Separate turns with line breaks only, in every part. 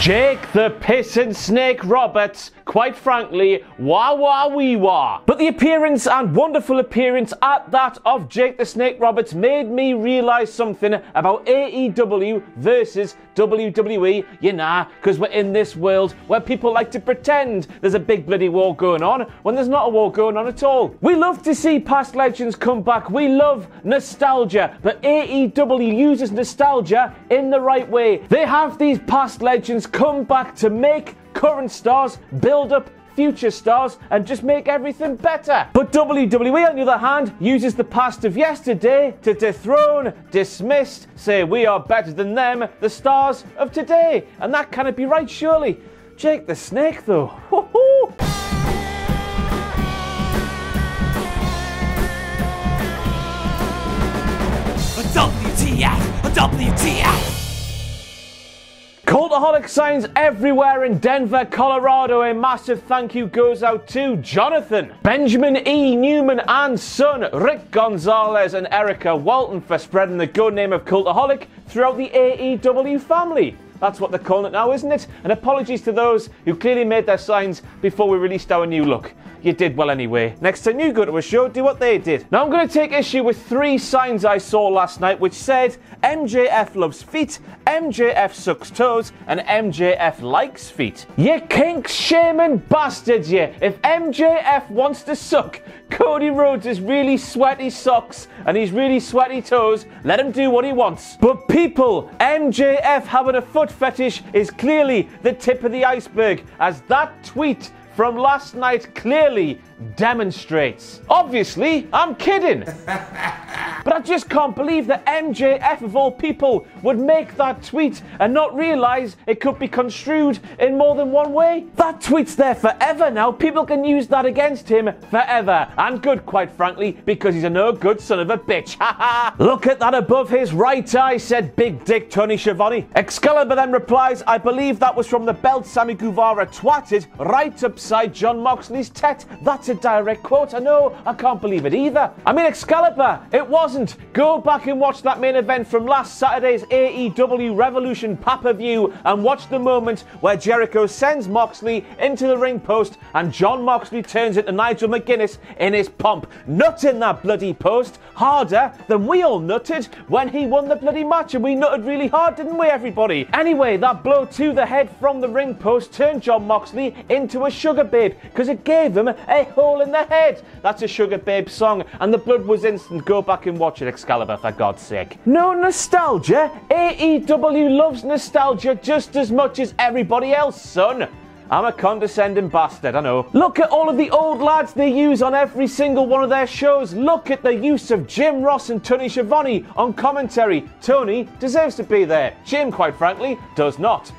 Jake the Pissin' Snake Roberts, quite frankly, wah wah wee wah. But the appearance and wonderful appearance at that of Jake the Snake Roberts made me realise something about AEW versus WWE, you know, because we're in this world where people like to pretend there's a big bloody war going on when there's not a war going on at all. We love to see past legends come back, we love nostalgia, but AEW uses nostalgia in the right way. They have these past legends come back to make current stars, build up future stars, and just make everything better. But WWE, on the other hand, uses the past of yesterday to dethrone, dismiss, say we are better than them, the stars of today. And that cannot be right, surely. Jake the Snake, though. Woohoo!
WTF! WTF!
Cultaholic signs everywhere in Denver, Colorado. A massive thank you goes out to Jonathan, Benjamin E. Newman and son, Rick Gonzalez and Erica Walton for spreading the good name of Cultaholic throughout the AEW family. That's what they're calling it now, isn't it? And apologies to those who clearly made their signs before we released our new look. You did well anyway. Next time you go to a show, do what they did. Now I'm going to take issue with 3 signs I saw last night which said MJF loves feet, MJF sucks toes, and MJF likes feet. You kink-shaming bastards, you. If MJF wants to suck Cody Rhodes' really sweaty socks and his really sweaty toes, let him do what he wants. But people, MJF having a foot fetish is clearly the tip of the iceberg, as that tweet from last night clearly demonstrates. Obviously, I'm kidding. But I just can't believe that MJF of all people would make that tweet and not realise it could be construed in more than one way. That tweet's there forever now. People can use that against him forever. And good, quite frankly, because he's a no good son of a bitch. Haha. Look at that above his right eye, said Big Dick Tony Schiavone. Excalibur then replies, I believe that was from the belt Sammy Guevara twatted right upside John Moxley's tet. That's a direct quote. I know, I can't believe it either. I mean, Excalibur, it wasn't. Go back and watch that main event from last Saturday's AEW Revolution pay-per-view and watch the moment where Jericho sends Moxley into the ring post and John Moxley turns into Nigel McGuinness in his pomp. Nutting that bloody post harder than we all nutted when he won the bloody match, and we nutted really hard, didn't we, everybody? Anyway, that blow to the head from the ring post turned John Moxley into a sugar babe because it gave him a hole in the head. That's a Sugar Babe song, and the blood was instant. Go back and watch it, Excalibur, for God's sake. No nostalgia? AEW loves nostalgia just as much as everybody else, son. I'm a condescending bastard, I know. Look at all of the old lads they use on every single one of their shows. Look at the use of Jim Ross and Tony Schiavone on commentary. Tony deserves to be there. Jim, quite frankly, does not.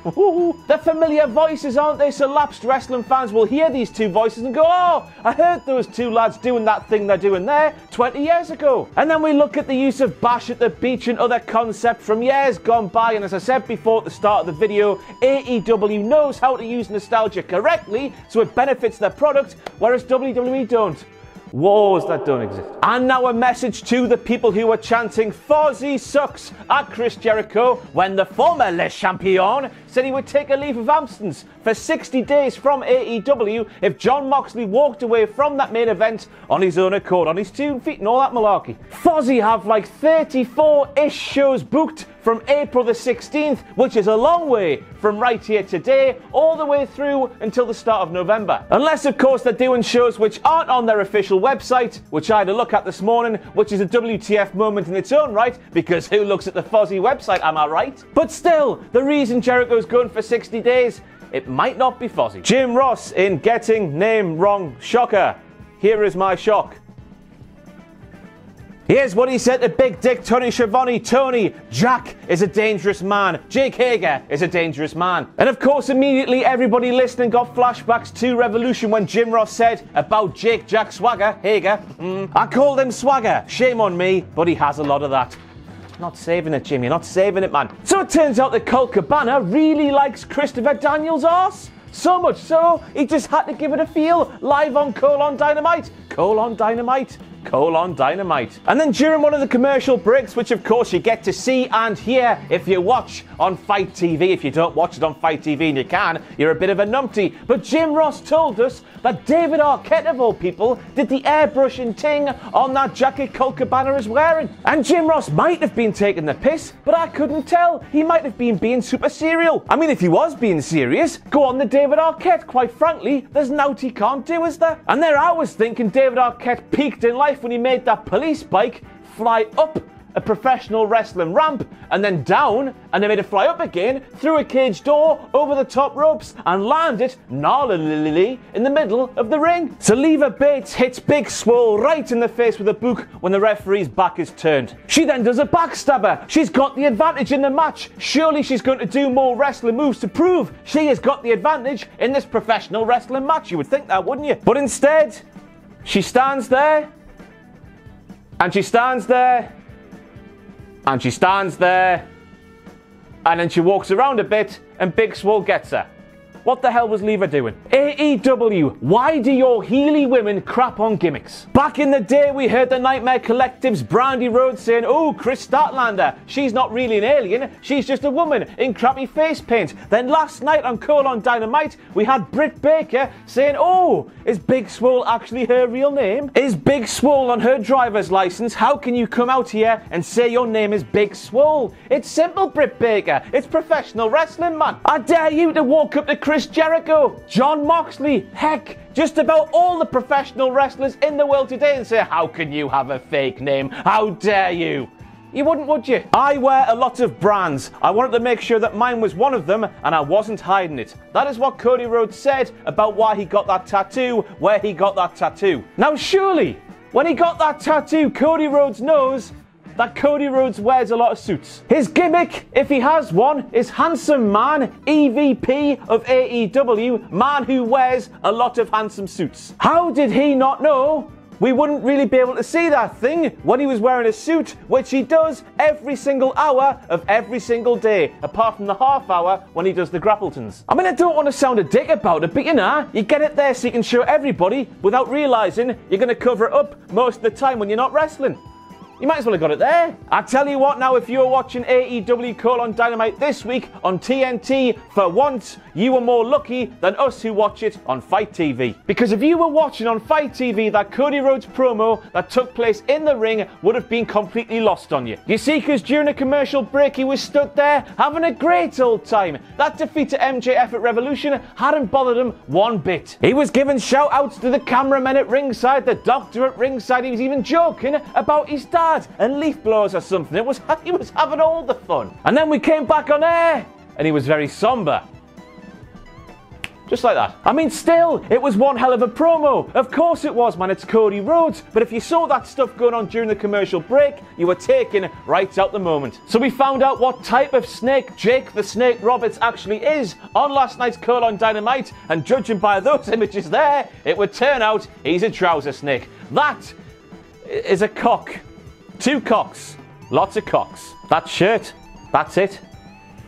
They're familiar voices, aren't they? So lapsed wrestling fans will hear these two voices and go, oh, I heard those two lads doing that thing they're doing there 20 years ago. And then we look at the use of Bash at the Beach and other concepts from years gone by. And as I said before at the start of the video, AEW knows how to use nostalgia correctly, so it benefits their product, whereas WWE don't. Wars that don't exist. And now a message to the people who are chanting Fozzy sucks at Chris Jericho when the former Le Champion said he would take a leave of absence for 60 days from AEW if John Moxley walked away from that main event on his own accord, on his 2 feet and all that malarkey. Fozzy have like 34-ish shows booked from April the 16th, which is a long way from right here today, all the way through until the start of November. Unless, of course, they're doing shows which aren't on their official website, which I had a look at this morning, which is a WTF moment in its own right, because who looks at the Fozzy website, am I right? But still, the reason Jericho's going for 60 days, it might not be Fozzy. Jim Ross in getting name wrong. Shocker. Here is my shock. Here's what he said to Big Dick Tony Schiavone. Tony, Jack is a dangerous man. Jake Hager is a dangerous man. And of course, immediately everybody listening got flashbacks to Revolution when Jim Ross said about Jake Jack Swagger, Hager. I called him Swagger. Shame on me, but he has a lot of that. Not saving it, Jim. You're not saving it, man. So it turns out that Colt Cabana really likes Christopher Daniels' arse. So much so, he just had to give it a feel live on Dynamite. Dynamite. Dynamite. And then during one of the commercial breaks, which of course you get to see and hear if you watch on Fight TV. If you don't watch it on Fight TV and you can, you're a bit of a numpty. But Jim Ross told us that David Arquette, of all people, did the airbrushing ting on that jacket Colt Cabana is wearing. And Jim Ross might have been taking the piss, but I couldn't tell. He might have been being super serial. I mean, if he was being serious, go on the David Arquette. Quite frankly, there's naught he can't do, is there? And there I was thinking David Arquette peaked in life when he made that police bike fly up a professional wrestling ramp and then down, and they made it fly up again through a cage door over the top ropes and landed gnarlily in the middle of the ring. So Leva Bates hits Big Swole right in the face with a book when the referee's back is turned. She then does a backstabber. She's got the advantage in the match. Surely she's going to do more wrestling moves to prove she has got the advantage in this professional wrestling match. You would think that, wouldn't you? But instead, she stands there, and she stands there, and she stands there, and then she walks around a bit, and Big Swole gets her. What the hell was Leva doing? AEW, why do your heely women crap on gimmicks? Back in the day, we heard the Nightmare Collective's Brandy Rhodes saying, oh, Chris Statlander, she's not really an alien, she's just a woman in crappy face paint. Then last night on Dynamite, we had Britt Baker saying, oh, is Big Swole actually her real name? Is Big Swole on her driver's license? How can you come out here and say your name is Big Swole? It's simple, Britt Baker. It's professional wrestling, man. I dare you to walk up to Chris Jericho, John Moxley, heck, just about all the professional wrestlers in the world today and say, how can you have a fake name? How dare you? You wouldn't, would you? I wear a lot of brands. I wanted to make sure that mine was one of them, and I wasn't hiding it. That is what Cody Rhodes said about why he got that tattoo, where he got that tattoo. Now surely, when he got that tattoo, Cody Rhodes knows that Cody Rhodes wears a lot of suits. His gimmick, if he has one, is Handsome Man, EVP of AEW, man who wears a lot of handsome suits. How did he not know we wouldn't really be able to see that thing when he was wearing a suit, which he does every single hour of every single day, apart from the half hour when he does the Grappletons? I mean, I don't want to sound a dick about it, but you know, you get it there so you can show everybody without realising you're going to cover it up most of the time when you're not wrestling. You might as well have got it there. I tell you what now, if you're watching AEW Dynamite this week on TNT, for once, you were more lucky than us who watch it on Fight TV. Because if you were watching on Fight TV, that Cody Rhodes promo that took place in the ring would have been completely lost on you. You see, because during a commercial break, he was stood there having a great old time. That defeat to MJF at Revolution hadn't bothered him one bit. He was giving shout-outs to the cameramen at ringside, the doctor at ringside. He was even joking about his dad and leaf blowers or something. He was having all the fun. And then we came back on air, and he was very somber. Just like that. I mean, still, it was one hell of a promo. Of course it was, man. It's Cody Rhodes. But if you saw that stuff going on during the commercial break, you were taken right out the moment. So we found out what type of snake Jake the Snake Roberts actually is on last night's Dynamite, and judging by those images there, it would turn out he's a trouser snake. That is a cock. 2 cocks. Lots of cocks. That shirt. That's it.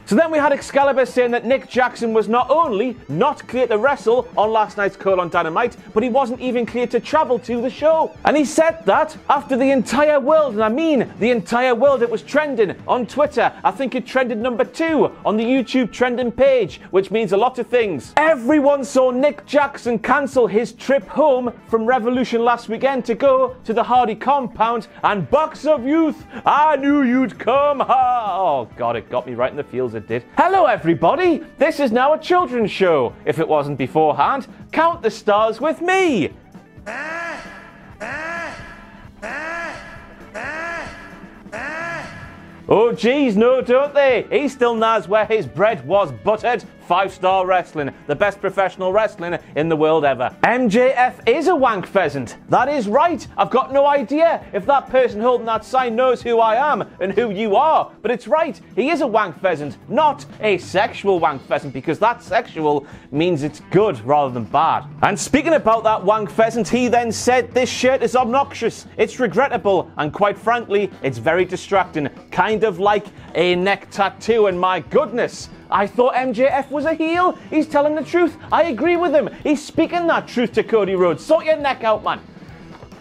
So then we had Excalibur saying that Nick Jackson was not only not cleared to wrestle on last night's Dynamite, but he wasn't even cleared to travel to the show. And he said that after the entire world, and I mean the entire world, it was trending on Twitter. I think it trended number 2 on the YouTube trending page, which means a lot of things. Everyone saw Nick Jackson cancel his trip home from Revolution last weekend to go to the Hardy compound, and Box of Youth, I knew you'd come. Oh God, it got me right in the feels. It did. Hello everybody, this is now a children's show. If it wasn't beforehand, count the stars with me. Oh geez, no don't they? He still knows where his bread was buttered. 5-star wrestling, the best professional wrestling in the world ever. MJF is a wank pheasant. That is right. I've got no idea if that person holding that sign knows who I am and who you are, but it's right. He is a wank pheasant, not a sexual wank pheasant, because that sexual means it's good rather than bad. And speaking about that wank pheasant, he then said this shirt is obnoxious, it's regrettable, and quite frankly, it's very distracting. Kind of like a neck tattoo, and my goodness, I thought MJF was a heel. He's telling the truth. I agree with him. He's speaking that truth to Cody Rhodes. Sort your neck out, man.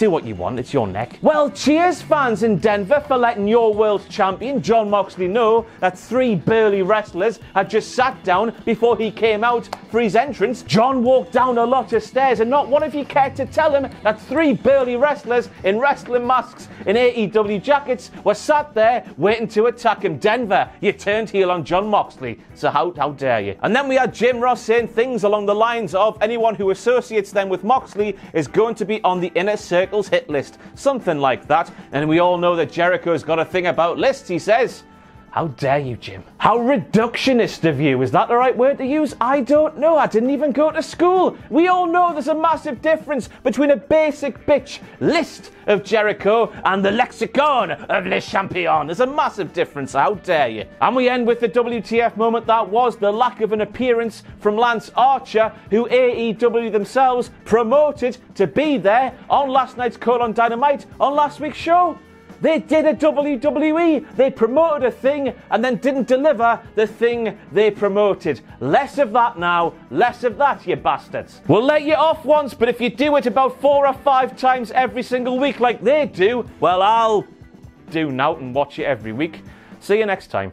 do what you want, it's your neck. Well, cheers fans in Denver for letting your world champion Jon Moxley know that 3 burly wrestlers had just sat down before he came out for his entrance. Jon walked down a lot of stairs and not one of you cared to tell him that 3 burly wrestlers in wrestling masks in AEW jackets were sat there waiting to attack him. Denver, you turned heel on Jon Moxley, so how dare you? And then we had Jim Ross saying things along the lines of anyone who associates them with Moxley is going to be on the Inner Circle's hit list. Something like that. And we all know that Jericho's got a thing about lists, he says. How dare you, Jim? How reductionist of you. Is that the right word to use? I don't know. I didn't even go to school. We all know there's a massive difference between a basic bitch list of Jericho and the lexicon of Le Champion. There's a massive difference. How dare you? And we end with the WTF moment that was the lack of an appearance from Lance Archer, who AEW themselves promoted to be there on last night's Colt on Dynamite on last week's show. They did a WWE. They promoted a thing and then didn't deliver the thing they promoted. Less of that now. Less of that, you bastards. We'll let you off once, but if you do it about 4 or 5 times every single week like they do, well, I'll do now and watch it every week. See you next time.